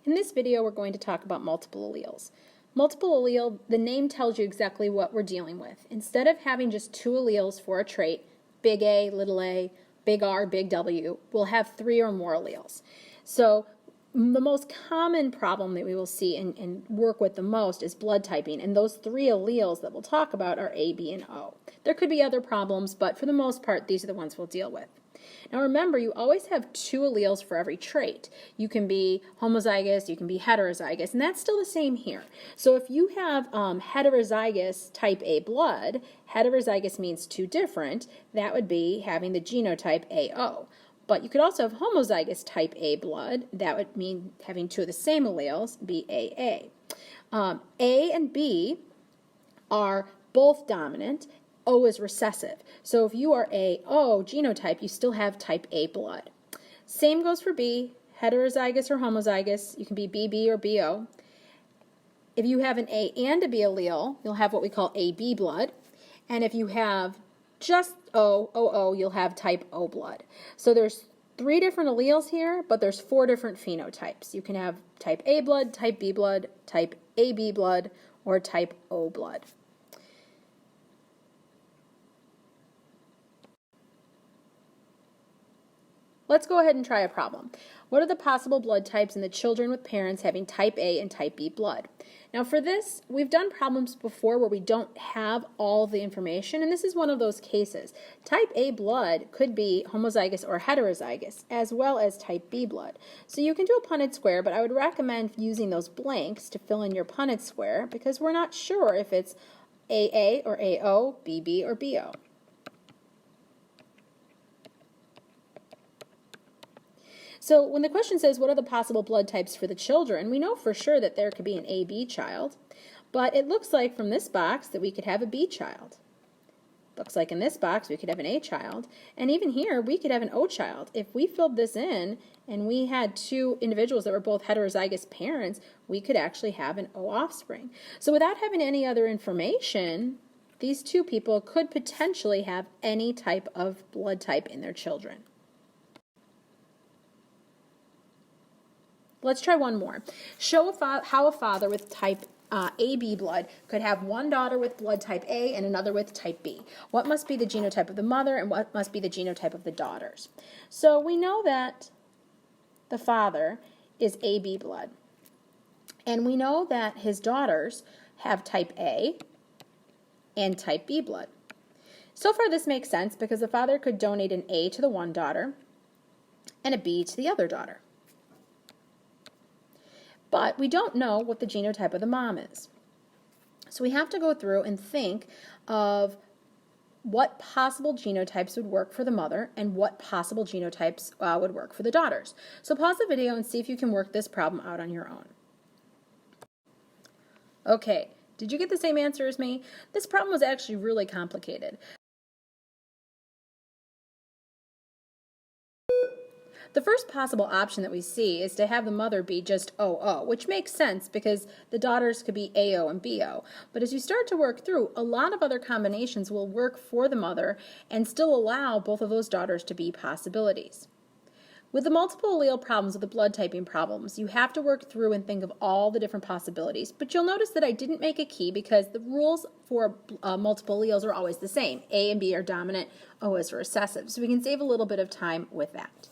In this video, we're going to talk about multiple alleles. Multiple allele, the name tells you exactly what we're dealing with. Instead of having just two alleles for a trait, big A, little a, big R, big W, we'll have three or more alleles. So the most common problem that we will see and work with the most is blood typing, and those three alleles that we'll talk about are A, B, and O. There could be other problems, but for the most part, these are the ones we'll deal with. Now remember, you always have two alleles for every trait. You can be homozygous, you can be heterozygous, and that's still the same here. So if you have heterozygous type A blood, heterozygous means two different, that would be having the genotype AO. But you could also have homozygous type A blood, that would mean having two of the same alleles, BAA. A and B are both dominant. O is recessive. So if you are AO genotype, you still have type A blood. Same goes for B, heterozygous or homozygous. You can be BB or BO. If you have an A and a B allele, you'll have what we call AB blood. And if you have just OO, you'll have type O blood. So there's three different alleles here, but there's four different phenotypes. You can have type A blood, type B blood, type AB blood, or type O blood. Let's go ahead and try a problem. What are the possible blood types in the children with parents having type A and type B blood? Now for this, we've done problems before where we don't have all the information, and this is one of those cases. Type A blood could be homozygous or heterozygous, as well as type B blood. So you can do a Punnett square, but I would recommend using those blanks to fill in your Punnett square because we're not sure if it's AA or AO, BB or BO. So when the question says, what are the possible blood types for the children, we know for sure that there could be an AB child, but it looks like from this box that we could have a B child. Looks like in this box we could have an A child, and even here we could have an O child. If we filled this in and we had two individuals that were both heterozygous parents, we could actually have an O offspring. So without having any other information, these two people could potentially have any type of blood type in their children. Let's try one more. Show how a father with type AB blood could have one daughter with blood type A and another with type B. What must be the genotype of the mother and what must be the genotype of the daughters? So we know that the father is AB blood. And we know that his daughters have type A and type B blood. So far this makes sense because the father could donate an A to the one daughter and a B to the other daughter. But we don't know what the genotype of the mom is. So we have to go through and think of what possible genotypes would work for the mother and what possible genotypes would work for the daughters. So pause the video and see if you can work this problem out on your own. Okay, did you get the same answer as me? This problem was actually really complicated. The first possible option that we see is to have the mother be just OO, which makes sense because the daughters could be AO and BO. But as you start to work through, a lot of other combinations will work for the mother and still allow both of those daughters to be possibilities. With the multiple allele problems, with the blood typing problems, you have to work through and think of all the different possibilities. But you'll notice that I didn't make a key because the rules for multiple alleles are always the same. A and B are dominant, O is recessive. So we can save a little bit of time with that.